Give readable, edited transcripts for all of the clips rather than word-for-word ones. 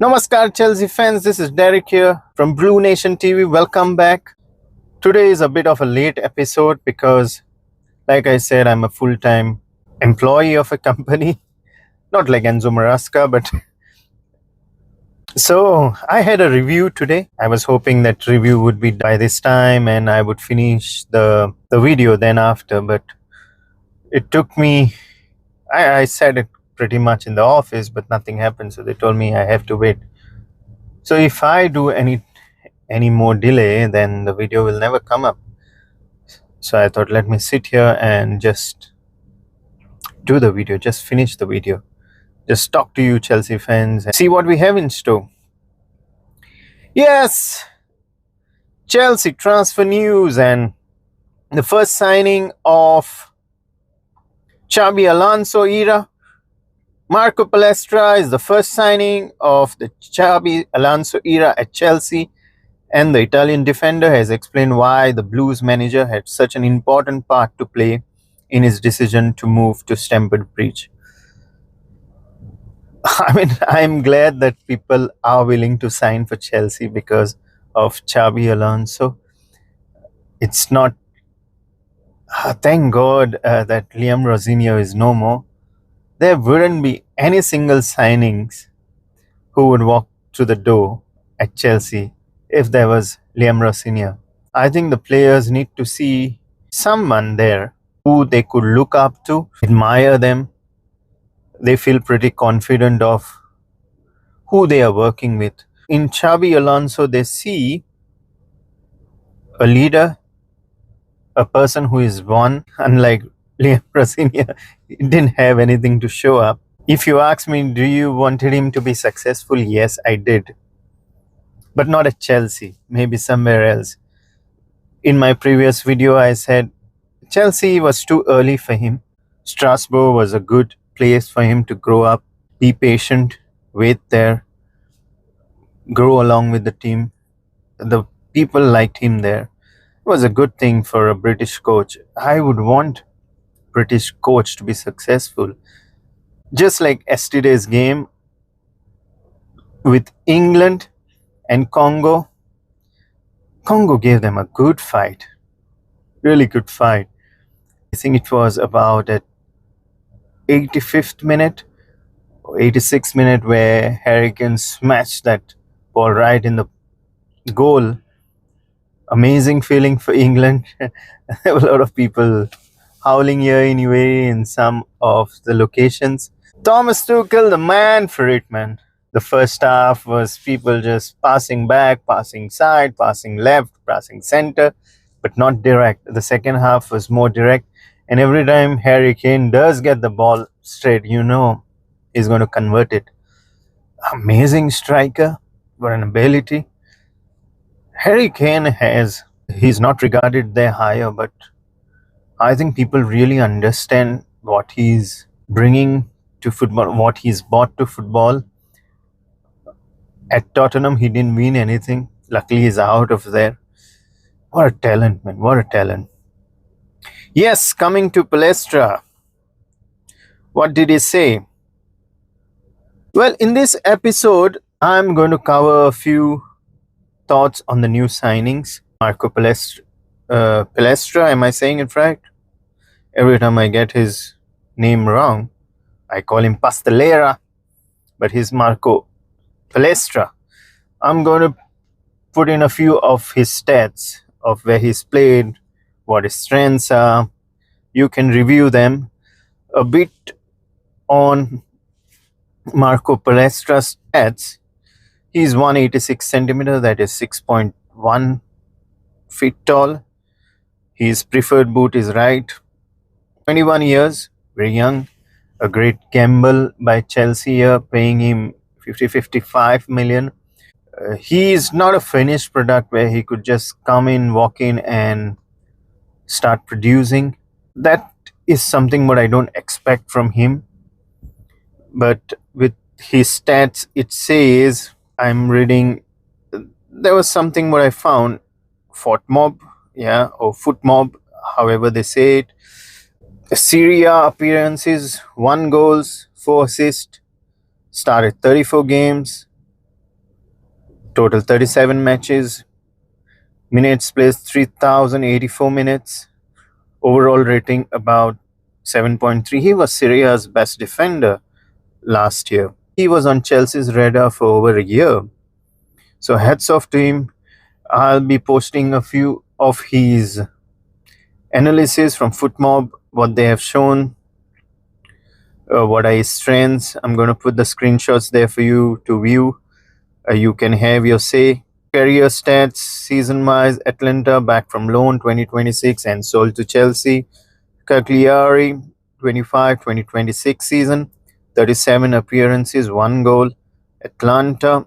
Namaskar Chelsea fans, this is Derek here from Blue Nation TV. Welcome back. Today is a bit of a late episode because, like I said, I'm a full-time employee of a company. Not like Enzo Marasca, but so I had a review today. I was hoping that review would be by this time and I would finish the video then after, but it took me, I said it pretty much in the office, but nothing happened. So they told me I have to wait. So if I do any more delay, then the video will never come up. So I thought, let me sit here and just do the video, just finish the video, just talk to you Chelsea fans and see what we have in store. Yes, Chelsea transfer news, and the first signing of XABI Alonso era. Marco Palestra is the first signing of the XABI Alonso era at Chelsea, and the Italian defender has explained why the Blues manager had such an important part to play in his decision to move to Stamford Bridge. I mean, I'm glad that people are willing to sign for Chelsea because of XABI Alonso. It's not... thank God that Liam Rosinio is no more. There wouldn't be any single signings who would walk through the door at Chelsea if there was Liam Rosinio. I think the players need to see someone there who they could look up to, admire them. They feel pretty confident of who they are working with. In XABI Alonso, they see a leader, a person who is won, unlike Liam Rosinio. He didn't have anything to show up. If you ask me, do you wanted him to be successful? Yes, I did. But not at Chelsea, maybe somewhere else. In my previous video, I said Chelsea was too early for him. Strasbourg was a good place for him to grow up, be patient, wait there, grow along with the team. The people liked him there. It was a good thing for a British coach. I would want British coach to be successful. Just like yesterday's game with England and Congo. Congo gave them a good fight, really good fight. I think it was about at 85th minute or 86th minute where Harry Kane smashed that ball right in the goal. Amazing feeling for England. There were a lot of people howling here anyway in some of the locations. Thomas Tuchel, the man for it, man. The first half was people just passing back, passing side, passing left, passing center, but not direct. The second half was more direct. And every time Harry Kane does get the ball straight, you know he's going to convert it. Amazing striker, what an ability. Harry Kane he's not regarded there higher, but I think people really understand what he's bringing to football, what he's brought to football. At Tottenham, he didn't win anything. Luckily, he's out of there. What a talent, man. What a talent. Yes, coming to Palestra. What did he say? Well, in this episode, I'm going to cover a few thoughts on the new signings. Marco Palestra. Palestra, am I saying it right? Every time I get his name wrong, I call him Pastelera, but he's Marco Palestra. I'm going to put in a few of his stats of where he's played, what his strengths are. You can review them a bit on Marco Palestra's stats. He's 186 centimeter, that is 6.1 feet tall. His preferred boot is right. 21 years, very young. A great gamble by Chelsea here, paying him 55 million. He is not a finished product where he could just come in, walk in and start producing. That is something what I don't expect from him. But with his stats, it says, I'm reading, there was something what I found, foot mob, or foot mob, however they say it. Serie A appearances, 1 goals, 4 assists, started 34 games, Total 37 matches. Minutes played 3,084 minutes. Overall rating about 7.3. He was Serie A's best defender last year. He was on Chelsea's radar for over a year. So hats off to him. I'll be posting a few of his analysis from FootMob, what they have shown, what are his strengths. I'm going to put the screenshots there for you to view. You can have your say. Career stats, season-wise, Atlanta back from loan 2026 and sold to Chelsea. Cagliari 25-2026 season, 37 appearances, 1 goal. Atlanta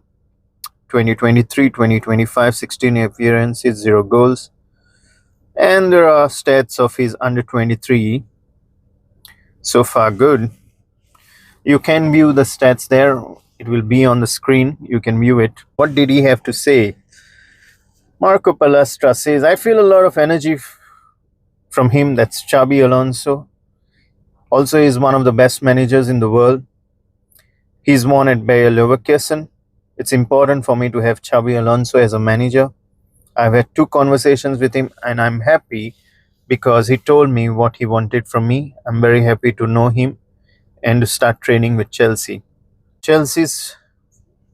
2023-2025, 16 appearances, 0 goals. And there are stats of his under 23. So far good. You can view the stats there. It will be on the screen. You can view it. What did he have to say? Marco Palestra says, I feel a lot of energy from him. That's XABI Alonso. Also, he's one of the best managers in the world. He's won at Bayer Leverkusen. It's important for me to have XABI Alonso as a manager. I've had 2 conversations with him and I'm happy because he told me what he wanted from me. I'm very happy to know him and to start training with Chelsea. Chelsea's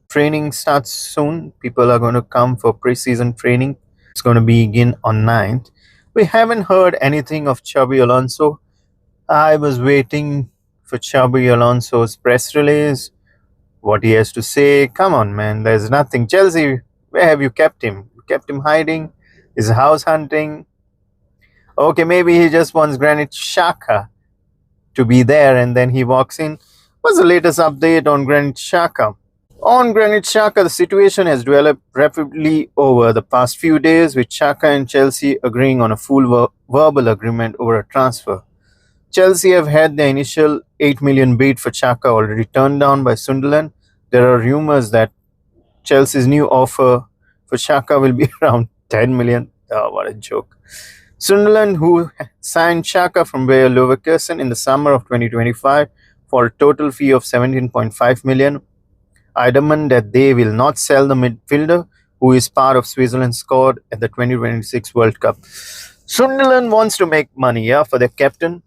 training starts soon. People are going to come for pre-season training. It's going to begin on 9th. We haven't heard anything of XABI Alonso. I was waiting for XABI Alonso's press release, what he has to say. Come on, man, there's nothing. Chelsea, where have you kept him? You kept him hiding? Is house hunting? Okay, maybe he just wants Granit Xhaka to be there and then he walks in. What's the latest update on Granit Xhaka? On Granit Xhaka, the situation has developed rapidly over the past few days, with Xhaka and Chelsea agreeing on a full verbal agreement over a transfer. Chelsea have had the initial 8 million bid for Xhaka already turned down by Sunderland. There are rumors that Chelsea's new offer for Xhaka will be around 10 million. Oh, what a joke. Sunderland, who signed Xhaka from Bayer Leverkusen in the summer of 2025 for a total fee of 17.5 million, adamant that they will not sell the midfielder who is part of Switzerland's squad at the 2026 World Cup. Sunderland wants to make money, for their captain.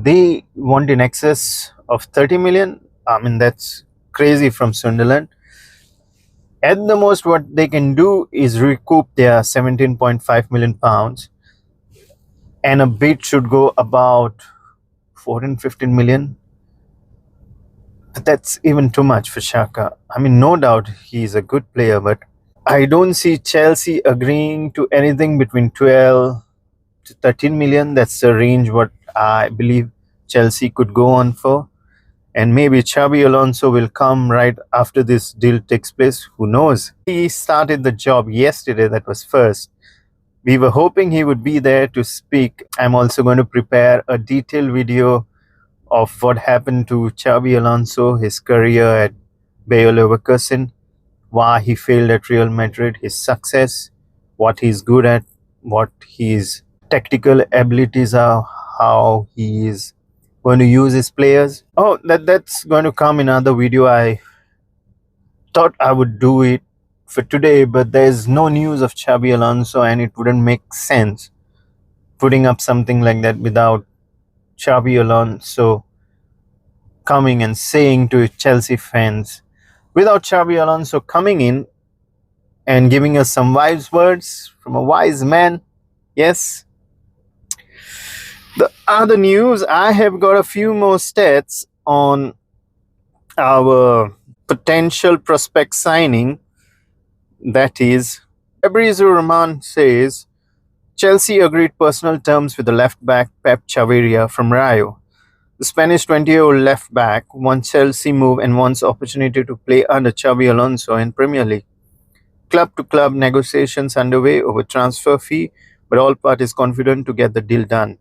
They want in excess of 30 million. I mean, that's crazy from Sunderland. At the most, what they can do is recoup their 17.5 million pounds, and a bid should go about 14-15 million. But that's even too much for Xhaka. I mean, no doubt he's a good player, but I don't see Chelsea agreeing to anything between 12 to 13 million. That's the range what I believe Chelsea could go on for. And maybe XABI Alonso will come right after this deal takes place. Who knows? He started the job yesterday. That was first. We were hoping he would be there to speak. I'm also going to prepare a detailed video of what happened to XABI Alonso, his career at Bayer Leverkusen, why he failed at Real Madrid, his success, what he's good at, what his tactical abilities are, how he is going to use his players. Oh, that's going to come in another video. I thought I would do it for today, but there's no news of XABI Alonso and it wouldn't make sense putting up something like that without XABI Alonso coming and saying to Chelsea fans, without XABI Alonso coming in and giving us some wise words from a wise man. Yes. The other news, I have got a few more stats on our potential prospect signing. That is, Fabrizio Romano says Chelsea agreed personal terms with the left back PEP CHAVARIO from Rayo. The Spanish 20-year-old left back wants Chelsea move and wants opportunity to play under XABI Alonso in Premier League. Club-to-club negotiations underway over transfer fee, but all parties confident to get the deal done.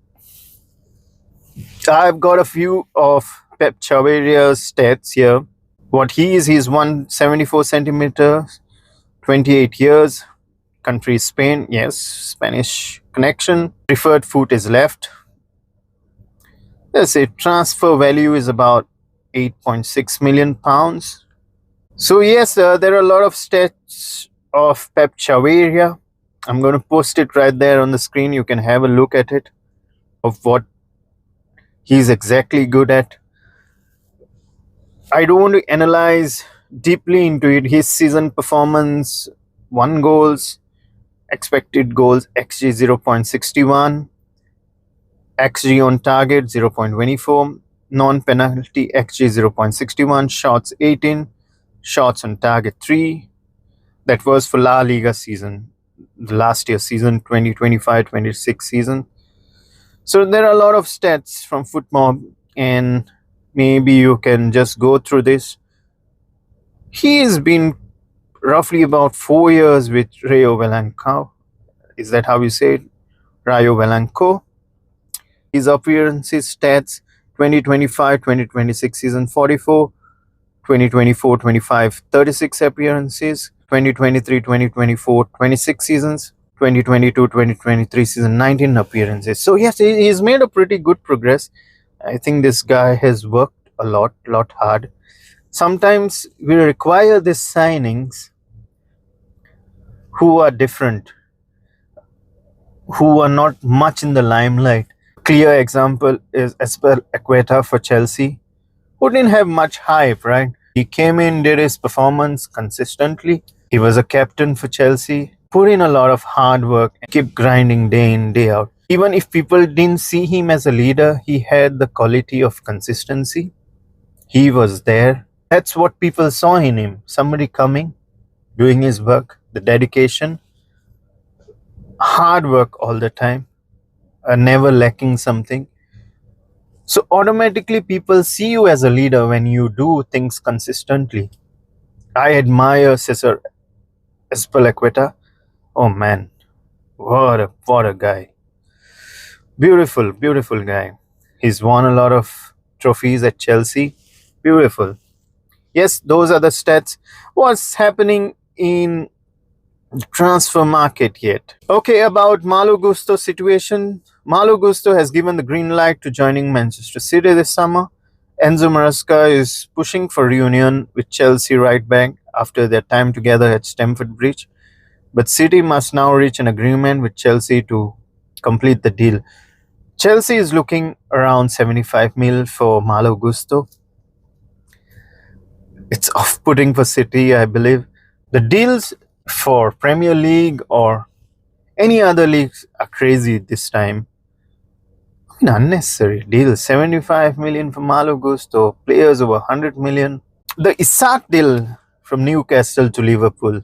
I've got a few of PEP CHAVARIO's stats here. What he is, he's 174 centimeters, 28 years. Country is Spain. Yes, Spanish connection. Preferred foot is left. Let's say transfer value is about 8.6 million pounds. So yes, there are a lot of stats of Pep Chavaria. I'm going to post it right there on the screen. You can have a look at it, of what he's exactly good at. I don't want to analyze deeply into it. His season performance: 1 goals, expected goals XG 0.61, XG on target 0.24, non-penalty XG 0.61, shots 18, shots on target 3. That was for La Liga season, the last year season, 2025-26 season. So there are a lot of stats from FootMob, and maybe you can just go through this. He has been roughly about 4 years with Rayo Vallecano. Is that how you say it? Rayo Vallecano. His appearances stats: 2025-2026 season 44, 2024-25 36 appearances, 2023-2024 26 seasons, 2022-2023 season 19 appearances. So yes, he's made a pretty good progress. I think this guy has worked a lot hard. Sometimes we require these signings who are different, who are not much in the limelight. Clear example is Azpilicueta for Chelsea, who didn't have much hype, right? He came in, did his performance consistently. He was a captain for Chelsea, put in a lot of hard work, and kept grinding day in, day out. Even if people didn't see him as a leader, he had the quality of consistency. He was there. That's what people saw in him. Somebody coming, doing his work, the dedication, hard work all the time, never lacking something. So automatically people see you as a leader when you do things consistently. I admire Cesar Azpilicueta. Oh man, what a guy. Beautiful guy. He's won a lot of trophies at Chelsea. Beautiful. Yes, those are the stats. What's happening in the transfer market yet? Okay, about Malo Gusto situation. Malo Gusto has given the green light to joining Manchester City this summer. Enzo Maresca is pushing for reunion with Chelsea right back after their time together at Stamford Bridge. But City must now reach an agreement with Chelsea to complete the deal. Chelsea is looking around 75 mil for Malo Gusto. It's off-putting for City, I believe. The deals for Premier League or any other leagues are crazy this time. I mean, unnecessary deals. 75 million for Malo Gusto, players over 100 million. The Isak deal from Newcastle to Liverpool,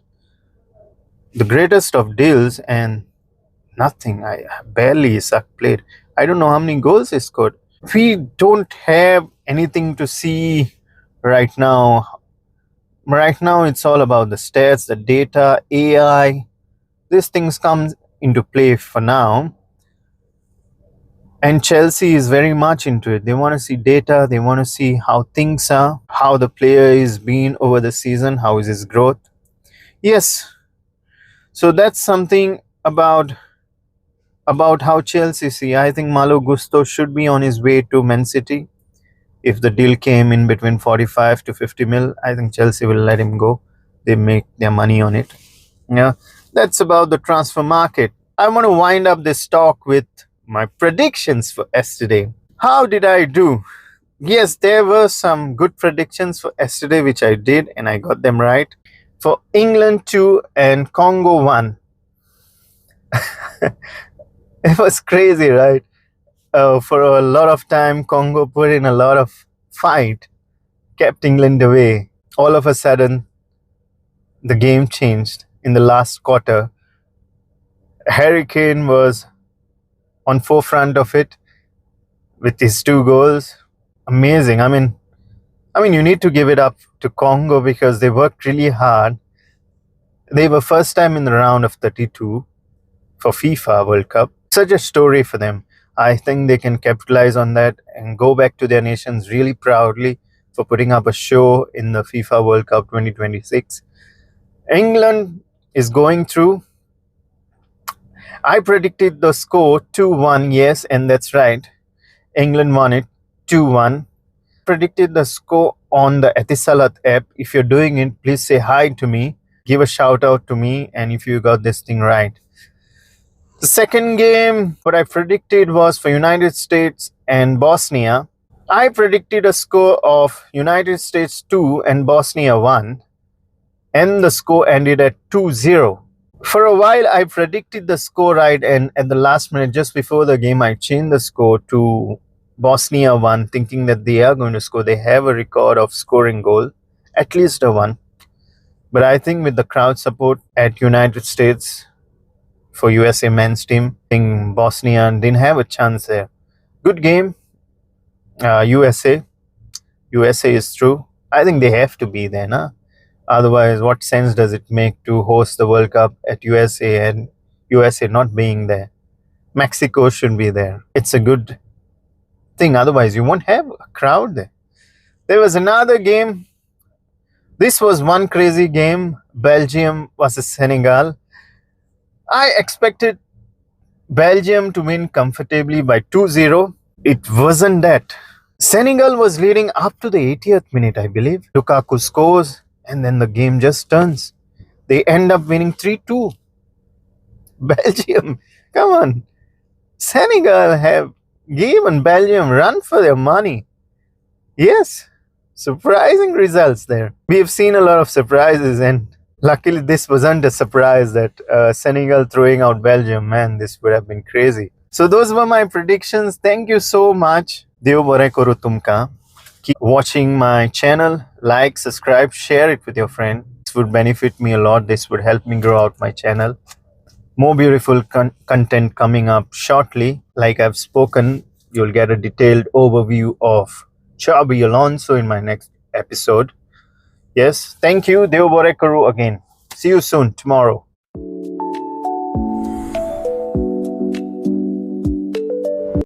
the greatest of deals, and nothing. I barely Isak played. I don't know how many goals he scored. We don't have anything to see right now. Right now, it's all about the stats, the data, AI. These things come into play for now. And Chelsea is very much into it. They want to see data. They want to see how things are, how the player is been over the season, how is his growth. Yes. So that's something about how Chelsea see. I think Malo Gusto should be on his way to Man City. If the deal came in between 45 to 50 mil, I think Chelsea will let him go. They make their money on it. Yeah, that's about the transfer market. I want to wind up this talk with my predictions for yesterday. How did I do? Yes, there were some good predictions for yesterday, which I did, and I got them right. For England 2 and Congo 1. It was crazy, right? For a lot of time, Congo put in a lot of fight, kept England away. All of a sudden, the game changed in the last quarter. Harry Kane was on forefront of it with his 2 goals. Amazing. I mean, you need to give it up to Congo because they worked really hard. They were first time in the round of 32 for FIFA World Cup. Such a story for them. I think they can capitalize on that and go back to their nations really proudly for putting up a show in the FIFA World Cup 2026. England is going through. I predicted the score 2-1, yes, and that's right. England won it 2-1. predicted the score on the Etisalat app. If you're doing it, please say hi to me. Give a shout out to me, and if you got this thing right. The second game, what I predicted was for United States and Bosnia. I predicted a score of United States 2 and Bosnia 1, and the score ended at 2-0. For a while, I predicted the score right, and at the last minute, just before the game, I changed the score to Bosnia 1, thinking that they are going to score. They have a record of scoring goal, at least a one. But I think with the crowd support at United States for USA men's team, I think Bosnia didn't have a chance there. Good game. USA is through. I think they have to be there, nah? Otherwise, what sense does it make to host the World Cup at USA and USA not being there? Mexico should be there. It's a good thing. Otherwise, you won't have a crowd there. There was another game. This was one crazy game. Belgium versus Senegal. I expected Belgium to win comfortably by 2-0. It wasn't that. Senegal was leading up to the 80th minute, I believe. Lukaku scores, and then the game just turns. They end up winning 3-2. Belgium, come on. Senegal have given Belgium run for their money. Yes, surprising results there. We have seen a lot of surprises, and luckily this wasn't a surprise that Senegal throwing out Belgium. Man, this would have been crazy. So those were my predictions. Thank you so much. Dev bore karu tumka. Keep watching my channel. Like, subscribe, share it with your friend. This would benefit me a lot. This would help me grow out my channel. More beautiful content coming up shortly. Like I've spoken, you'll get a detailed overview of XABI Alonso in my next episode. Yes, thank you. Dev bore karu again. See you soon tomorrow.